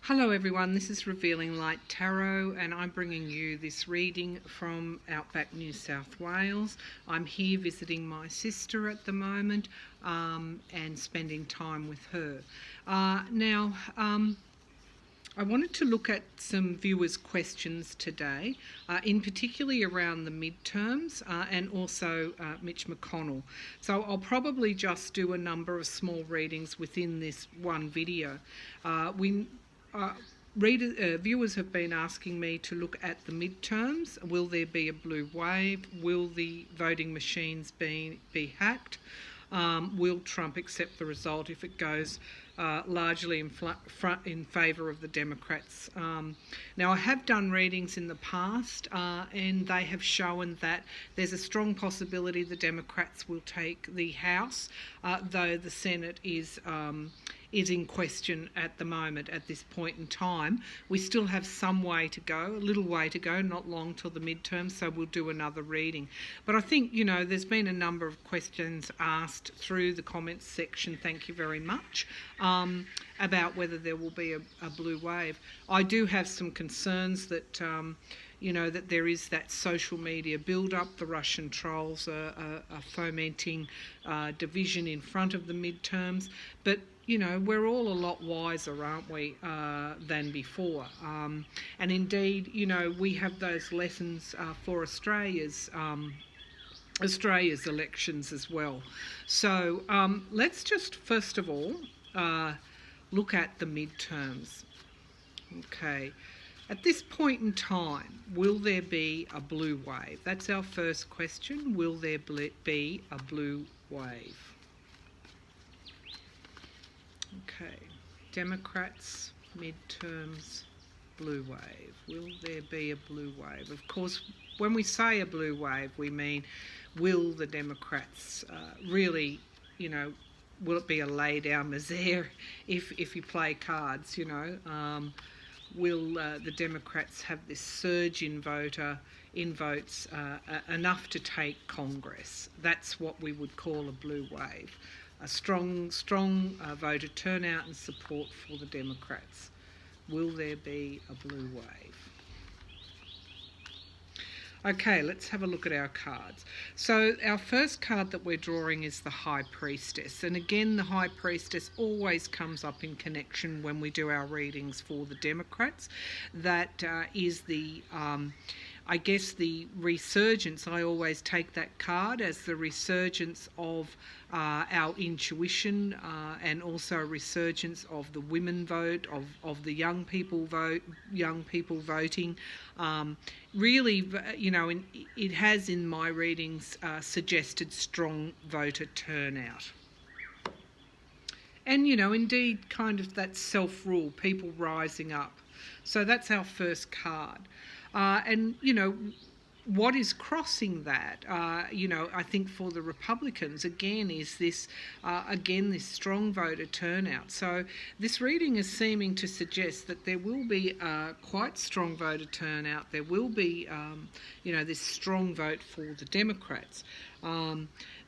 Hello everyone, this is Revealing Light Tarot and I'm bringing you this reading from Outback, New South Wales. I'm here visiting my sister at the moment and spending time with her. I wanted to look at some viewers' questions today, in particularly around the midterms and also Mitch McConnell. So I'll probably just do a number of small readings within this one video. Viewers have been asking me to look at the midterms. Will there be a blue wave? Will the voting machines be hacked? Will Trump accept the result if it goes largely in favour of the Democrats? Now, I have done readings in the past and they have shown that there's a strong possibility the Democrats will take the House, though the Senate is in question at the moment, at this point in time. We still have some way to go, a little way to go, not long till the midterm, so we'll do another reading. But I think, there's been a number of questions asked through the comments section, thank you very much, about whether there will be a blue wave. I do have some concerns that that there is that social media build-up. The Russian trolls are fomenting division in front of the midterms. But, we're all a lot wiser, aren't we, than before. And indeed, we have those lessons for Australia's elections as well. So let's just, first of all, look at the midterms. Okay. At this point in time, will there be a blue wave? That's our first question. Will there be a blue wave? Okay. Democrats, midterms, blue wave. Will there be a blue wave? Of course, when we say a blue wave, we mean, will the Democrats really, will it be a lay-down misère if you play cards, Will the Democrats have this surge in votes enough to take Congress? That's what we would call a blue wave. A strong voter turnout and support for the Democrats. Will there be a blue wave? Okay, let's have a look at our cards. So our first card that we're drawing is the High Priestess. And again, the High Priestess always comes up in connection when we do our readings for the Democrats. That is the, I guess, the resurgence. I always take that card as the resurgence of our intuition and also a resurgence of the women vote, of the young people voting. Really, it has in my readings suggested strong voter turnout. And, indeed kind of that self-rule, people rising up. So that's our first card. And, what is crossing that, I think for the Republicans, again, is this, this strong voter turnout. So this reading is seeming to suggest that there will be quite strong voter turnout. There will be, this strong vote for the Democrats.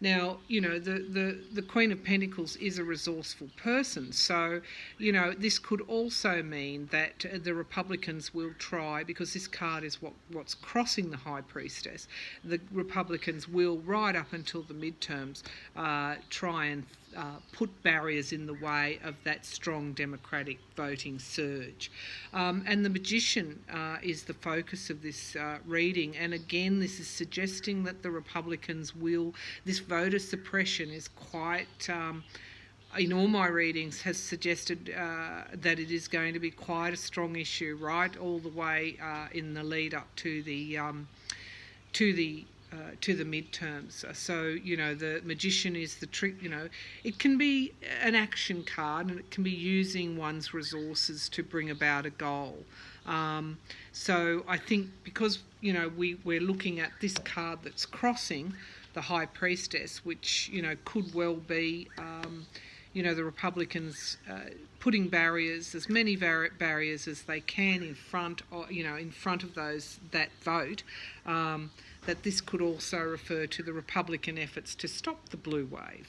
Now, the Queen of Pentacles is a resourceful person. So, this could also mean that the Republicans will try, because this card is what's crossing the High Priestess, the Republicans will, right up until the midterms, try and put barriers in the way of that strong Democratic voting surge. And the Magician is the focus of this reading. And again, this is suggesting that the Republicans will, this voter suppression is quite, in all my readings, has suggested that it is going to be quite a strong issue, right, all the way in the lead up to the midterms. So, the Magician is the trick, it can be an action card and it can be using one's resources to bring about a goal. So I think because, we're looking at this card that's crossing the High Priestess, which, could well be, the Republicans putting barriers, as many barriers as they can in front of, that vote, that this could also refer to the Republican efforts to stop the blue wave.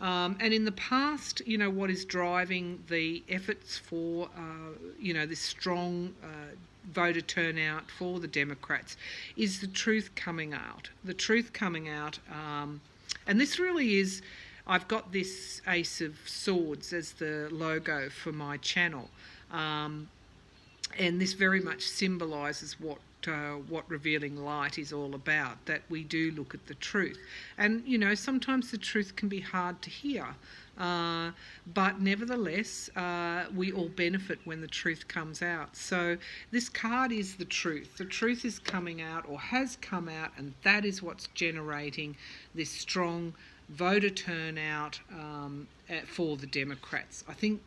And in the past, what is driving the efforts for, this strong voter turnout for the Democrats is the truth coming out. The truth coming out, and this really is, I've got this Ace of Swords as the logo for my channel, and this very much symbolises what Revealing Light is all about, that we do look at the truth. And, sometimes the truth can be hard to hear, but nevertheless, we all benefit when the truth comes out. So this card is the truth. The truth is coming out, or has come out, and that is what's generating this strong voter turnout for the Democrats. I think,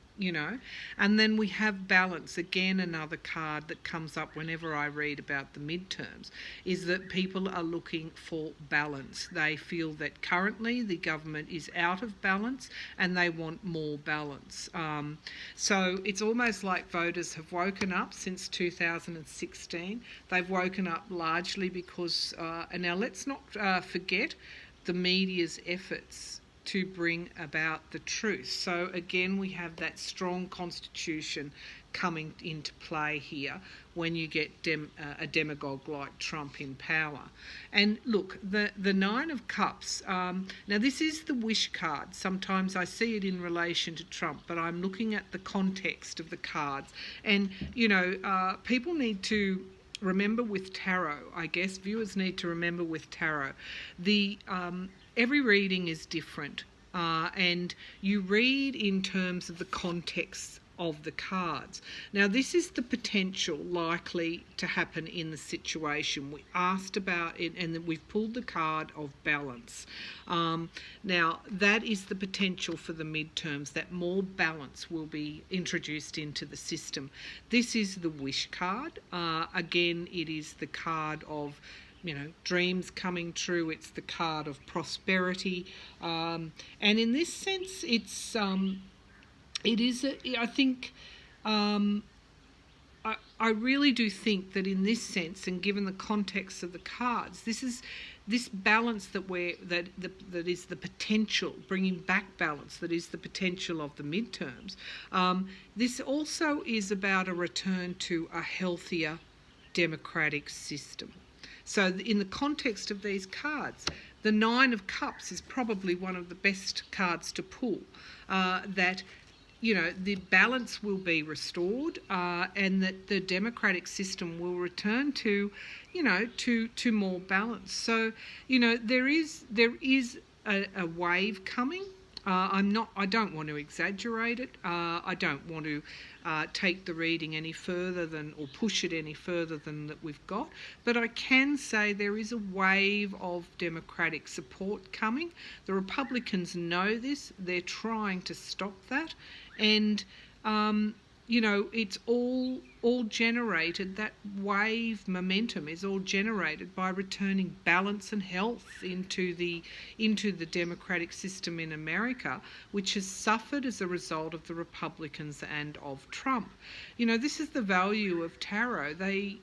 and then we have balance. Again, another card that comes up whenever I read about the midterms is that people are looking for balance. They feel that currently the government is out of balance and they want more balance. So it's almost like voters have woken up since 2016. They've woken up largely because, and now let's not forget the media's efforts to bring about the truth. So again, we have that strong constitution coming into play here when you get a demagogue like Trump in power. And look, the Nine of Cups, now this is the wish card. Sometimes I see it in relation to Trump, but I'm looking at the context of the cards. And, people need to remember with tarot, I guess viewers need to remember with tarot, every reading is different, and you read in terms of the context of the cards. Now, this is the potential likely to happen in the situation. We asked about it, and then we've pulled the card of balance. Now, that is the potential for the midterms, that more balance will be introduced into the system. This is the wish card. Again, it is the card of dreams coming true. It's the card of prosperity, and in this sense, I really do think that in this sense, and given the context of the cards, this balance that is the potential, bringing back balance, that is the potential of the midterms. This also is about a return to a healthier democratic system. So in the context of these cards, the Nine of Cups is probably one of the best cards to pull, that the balance will be restored, and that the democratic system will return to more balance. So there is a wave coming. I don't want to exaggerate it. I don't want to take the reading any further or push it any further than that we've got. But I can say there is a wave of democratic support coming. The Republicans know this. They're trying to stop that. And, it's all generated, that wave momentum is all generated by returning balance and health into the democratic system in America, which has suffered as a result of the Republicans and of Trump. This is the value of tarot. They,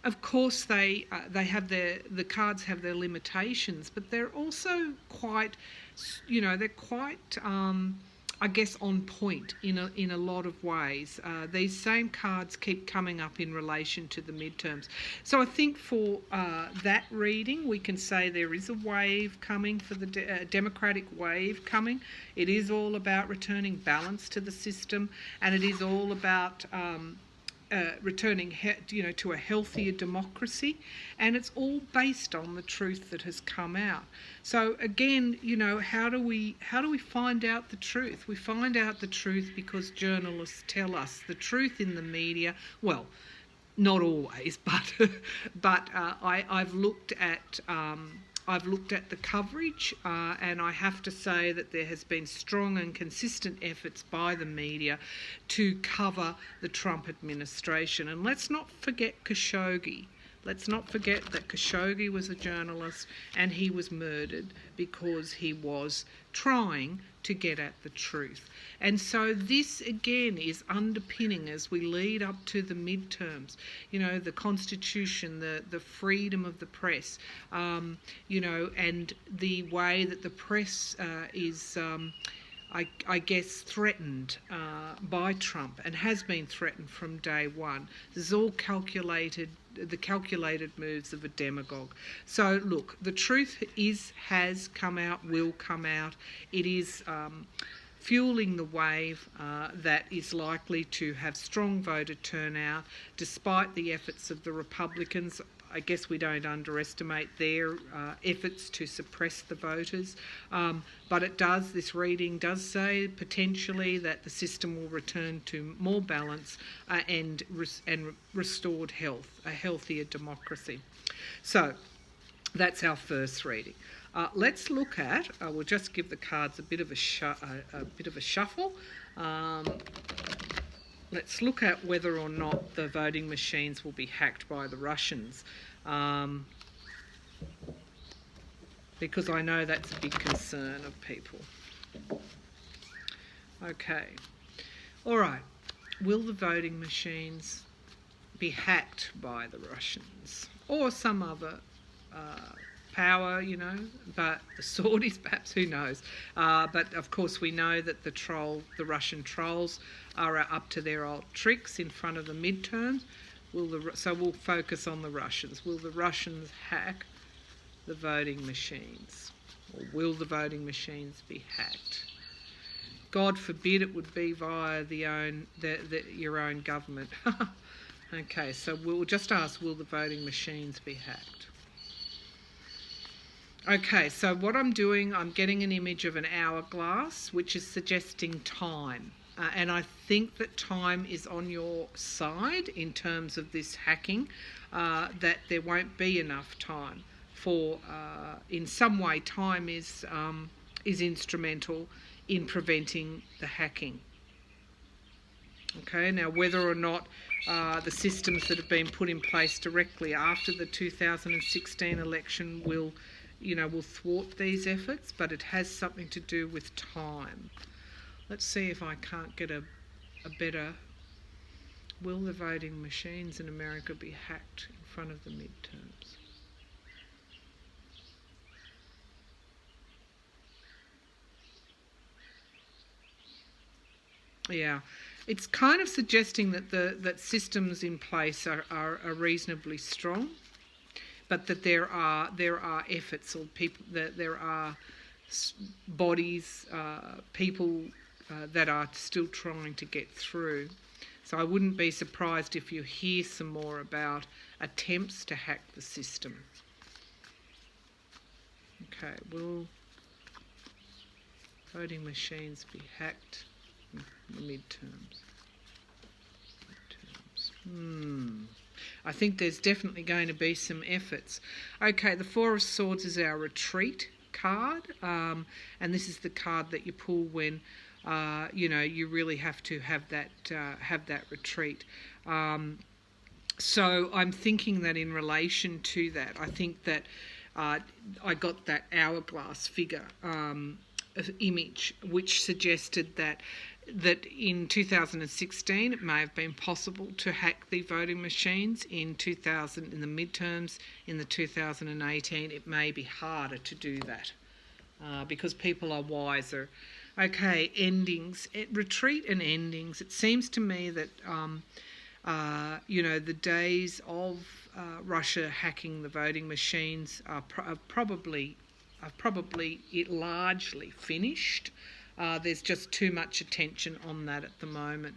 of course they have the cards have their limitations, but they're also quite, I guess, on point in a lot of ways. These same cards keep coming up in relation to the midterms. So I think for that reading, we can say there is a wave coming, for the democratic wave coming. It is all about returning balance to the system, and it is all about returning to a healthier democracy, and it's all based on the truth that has come out. So again, how do we find out the truth? We find out the truth because journalists tell us the truth in the media. Well, not always, but I've looked at the coverage, and I have to say that there has been strong and consistent efforts by the media to cover the Trump administration. And let's not forget Khashoggi. Let's not forget that Khashoggi was a journalist and he was murdered because he was trying to get at the truth. And so this again is underpinning as we lead up to the midterms, you know, the constitution, the freedom of the press, you know, and the way that the press is I guess threatened by Trump and has been threatened from day one. This is all calculated, the calculated moves of a demagogue. So look, the truth has come out, will come out. It is fueling the wave that is likely to have strong voter turnout, despite the efforts of the Republicans. I guess we don't underestimate their efforts to suppress the voters, but this reading does say potentially that the system will return to more balance and restored health, a healthier democracy. So that's our first reading. Let's look at. We'll just give the cards a bit of a shuffle. Let's look at whether or not the voting machines will be hacked by the Russians, because I know that's a big concern of people. Okay. All right. Will the voting machines be hacked by the Russians or some other power, you know, but the Saudis, perhaps, who knows. But of course we know that the Russian trolls are up to their old tricks in front of the midterms. So we'll focus on the Russians. Will the Russians hack the voting machines? Or will the voting machines be hacked? God forbid it would be via your own government. Okay, so we'll just ask, will the voting machines be hacked? Okay, so what I'm doing, I'm getting an image of an hourglass, which is suggesting time. And I think that time is on your side in terms of this hacking, that there won't be enough time for, in some way, time is instrumental in preventing the hacking. Okay, now whether or not the systems that have been put in place directly after the 2016 election will thwart these efforts, but it has something to do with time. Let's see if I can't get a better. Will the voting machines in America be hacked in front of the midterms? Yeah, it's kind of suggesting that that systems in place are reasonably strong, but that there are efforts or people, that there are bodies, people that are still trying to get through. So I wouldn't be surprised if you hear some more about attempts to hack the system. Okay, will voting machines be hacked in the midterms? I think there's definitely going to be some efforts. Okay, the Four of Swords is our retreat card, and this is the card that you pull when you really have to have that retreat. So I'm thinking that in relation to that, I think that I got that hourglass figure image, which suggested that in 2016 it may have been possible to hack the voting machines. In the midterms, in the 2018, it may be harder to do that because people are wiser. Okay, endings, retreat and endings. It seems to me that the days of Russia hacking the voting machines are probably largely finished. There's just too much attention on that at the moment.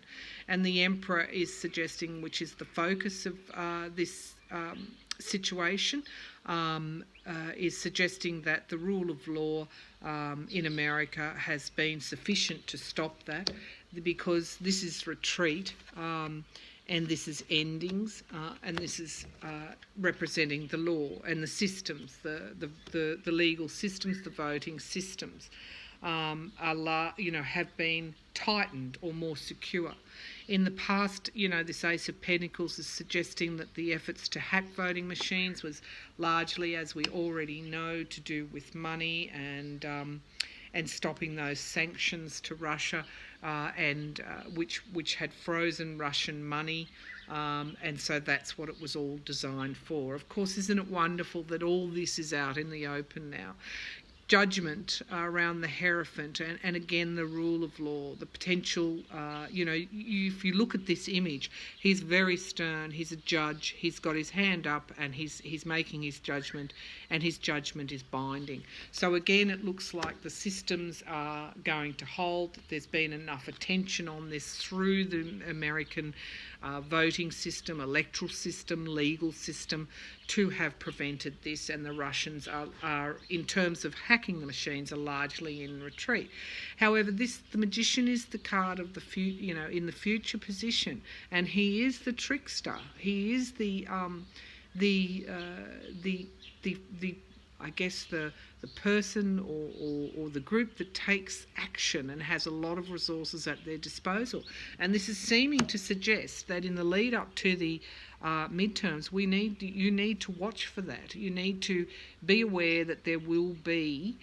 And the Emperor is suggesting, which is the focus of this situation, is suggesting that the rule of law in America has been sufficient to stop that, because this is retreat and this is endings, and this is representing the law and the systems, the legal systems, the voting systems. have been tightened or more secure. In the past, this Ace of Pentacles is suggesting that the efforts to hack voting machines was largely, as we already know, to do with money and stopping those sanctions to Russia, which had frozen Russian money. And so that's what it was all designed for. Of course, isn't it wonderful that all this is out in the open now? Judgment around the Hierophant, and again the rule of law, the potential, if you look at this image, he's very stern, he's a judge, he's got his hand up and he's making his judgment, and his judgment is binding. So again, it looks like the systems are going to hold. There's been enough attention on this through the American voting system, electoral system, legal system, to have prevented this, and the Russians are in terms of hacking the machines, are largely in retreat. However, the Magician is the card of the in the future position, and he is the trickster. He is the I guess the person or the group that takes action and has a lot of resources at their disposal. And this is seeming to suggest that in the lead up to the midterms, you need to watch for that. You need to be aware that there will be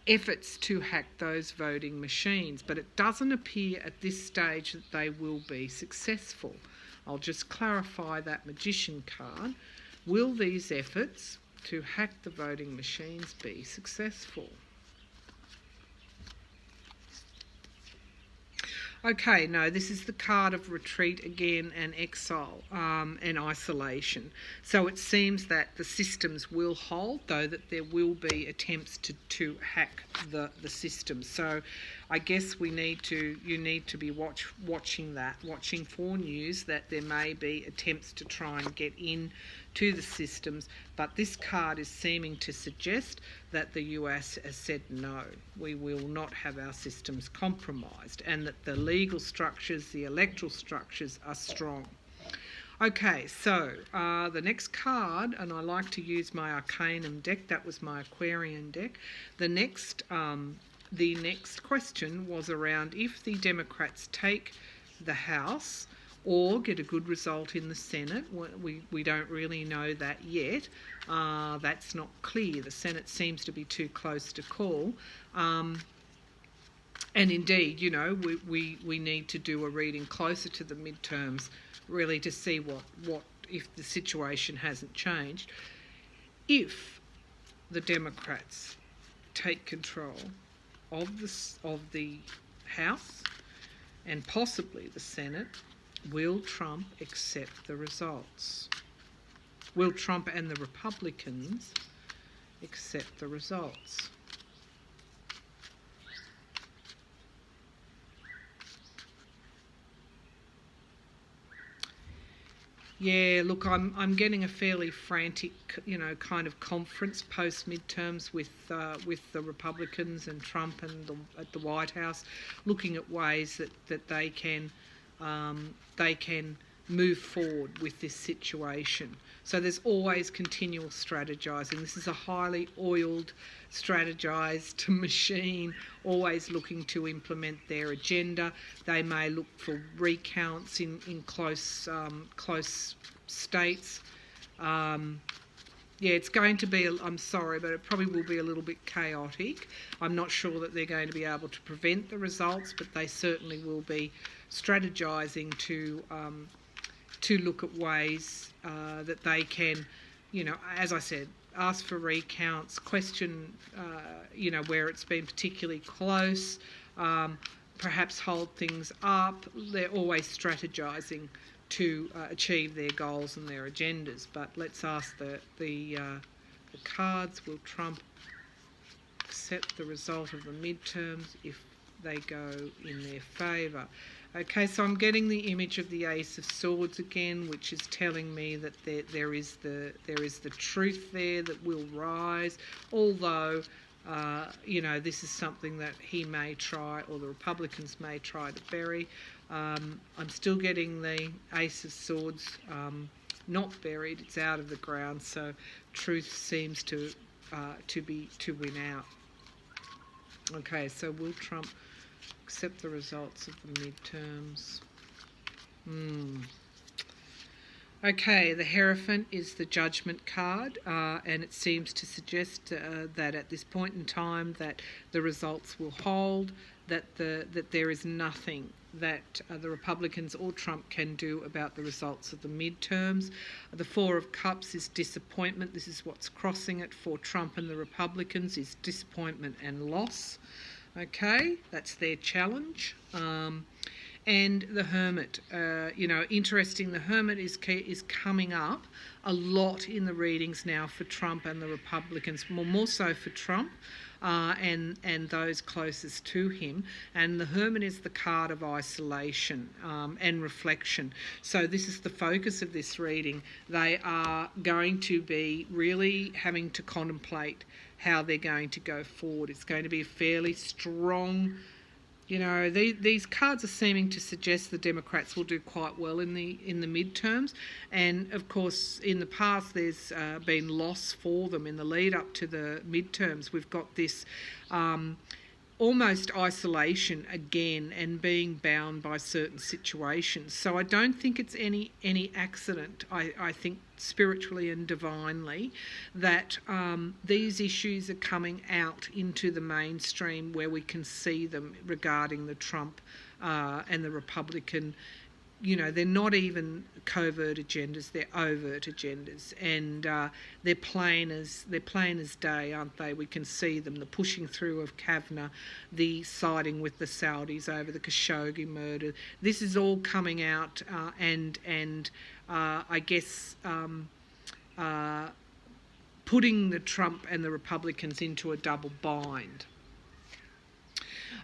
efforts to hack those voting machines, but it doesn't appear at this stage that they will be successful. I'll just clarify that Magician card. Will these efforts to hack the voting machines be successful? Okay, no, this is the card of retreat again, and exile and isolation. So it seems that the systems will hold, though that there will be attempts to hack the system. So I guess you need to be watching for news that there may be attempts to try and get in to the systems, but this card is seeming to suggest that the US has said no, we will not have our systems compromised, and that the legal structures, the electoral structures are strong. Okay, so the next card, and I like to use my Arcanum deck, that was my Aquarian deck. The next question was around if the Democrats take the House or get a good result in the Senate. We don't really know that yet. That's not clear. The Senate seems to be too close to call. And indeed, we need to do a reading closer to the midterms, really, to see what if the situation hasn't changed. If the Democrats take control of the House and possibly the Senate, will Trump accept the results? Will Trump and the Republicans accept the results? Yeah, look, I'm getting a fairly frantic, kind of conference post midterms with the Republicans and Trump and at the White House, looking at ways that they can move forward with this situation. So there's always continual strategizing. This is a highly oiled, strategized machine, always looking to implement their agenda. They may look for recounts in close states. Yeah, it's going to be, I'm sorry, but it probably will be a little bit chaotic. I'm not sure that they're going to be able to prevent the results, but they certainly will be strategizing to look at ways that they can, as I said, ask for recounts, question, where it's been particularly close, perhaps hold things up. They're always strategizing to achieve their goals and their agendas. But let's ask the cards. Will Trump accept the result of the midterms if they go in their favour? Okay, so I'm getting the image of the Ace of Swords again, which is telling me that there is the truth there that will rise, although this is something that he may try, or the Republicans may try to bury. I'm still getting the Ace of Swords not buried; it's out of the ground. So truth seems to win out. Okay, so will Trump accept the results of the midterms? Okay, the Hierophant is the judgment card, and it seems to suggest that at this point in time that the results will hold, that there is nothing that the Republicans or Trump can do about the results of the midterms. The Four of Cups is disappointment. This is what's crossing it for Trump and the Republicans, is disappointment and loss. Okay, that's their challenge. And the Hermit, interesting, the Hermit is coming up a lot in the readings now for Trump and the Republicans, more so for Trump and those closest to him. And the Hermit is the card of isolation and reflection. So this is the focus of this reading. They are going to be really having to contemplate how they're going to go forward. It's going to be a fairly strong... these cards are seeming to suggest the Democrats will do quite well in the midterms, and of course in the past there's been loss for them in the lead up to the midterms. We've got this almost isolation again and being bound by certain situations. So I don't think it's any accident. I think spiritually and divinely that these issues are coming out into the mainstream where we can see them regarding the Trump and the Republican. They're not even covert agendas; they're overt agendas, and they're plain as day, aren't they? We can see them: the pushing through of Kavanaugh, the siding with the Saudis over the Khashoggi murder. This is all coming out, and I guess putting the Trump and the Republicans into a double bind.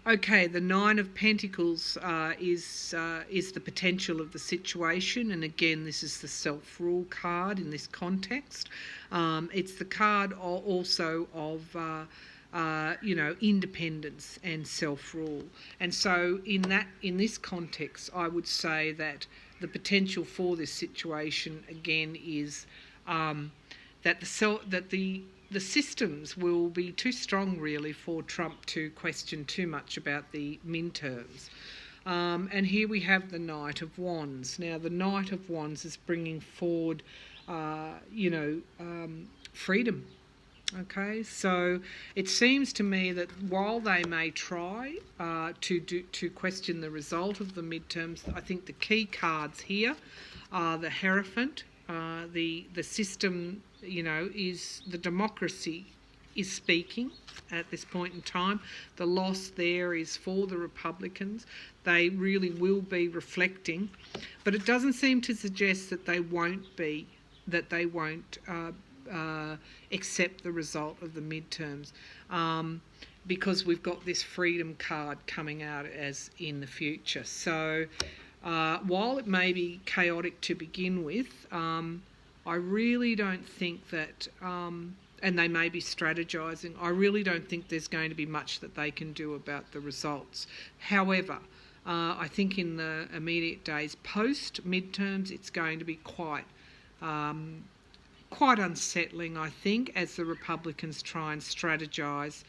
Okay, the Nine of Pentacles is the potential of the situation, and again, this is the self-rule card in this context. It's the card also of independence and self-rule, and so in this context, I would say that the potential for this situation again is that the systems will be too strong really for Trump to question too much about the midterms. And here we have the Knight of Wands. Now the Knight of Wands is bringing forward, freedom. Okay, so it seems to me that while they may try to question the result of the midterms, I think the key cards here are the Hierophant, the system. Is the democracy is speaking at this point in time. The loss there is for the Republicans. They really will be reflecting, but it doesn't seem to suggest that they won't accept the result of the midterms, because we've got this freedom card coming out as in the future. So while it may be chaotic to begin with, I really don't think that, and they may be strategising, I really don't think there's going to be much that they can do about the results. However, I think in the immediate days post-midterms, it's going to be quite unsettling, I think, as the Republicans try and strategise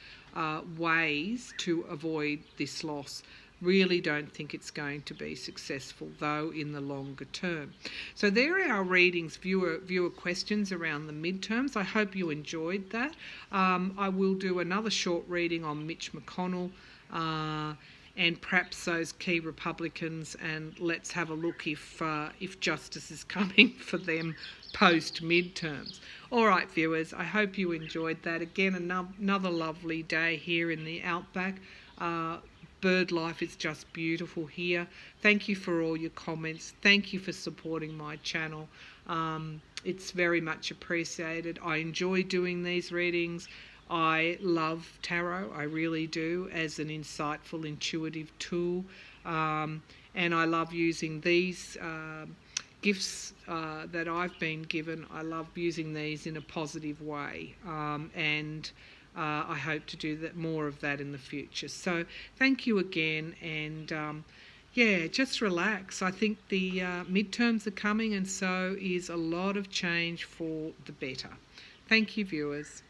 ways to avoid this loss. Really don't think it's going to be successful, though, in the longer term. So there are our readings, viewer questions around the midterms. I hope you enjoyed that. I will do another short reading on Mitch McConnell and perhaps those key Republicans, and let's have a look if justice is coming for them post-midterms. All right, viewers, I hope you enjoyed that. Again, another lovely day here in the Outback. Bird life is just beautiful here. Thank you for all your comments. Thank you for supporting my channel. It's very much appreciated. I enjoy doing these readings. I love tarot, I really do, as an insightful, intuitive tool. And I love using these gifts that I've been given. I love using these in a positive way. And I hope to do more of that in the future. So thank you again, and just relax. I think the midterms are coming, and so is a lot of change for the better. Thank you, viewers.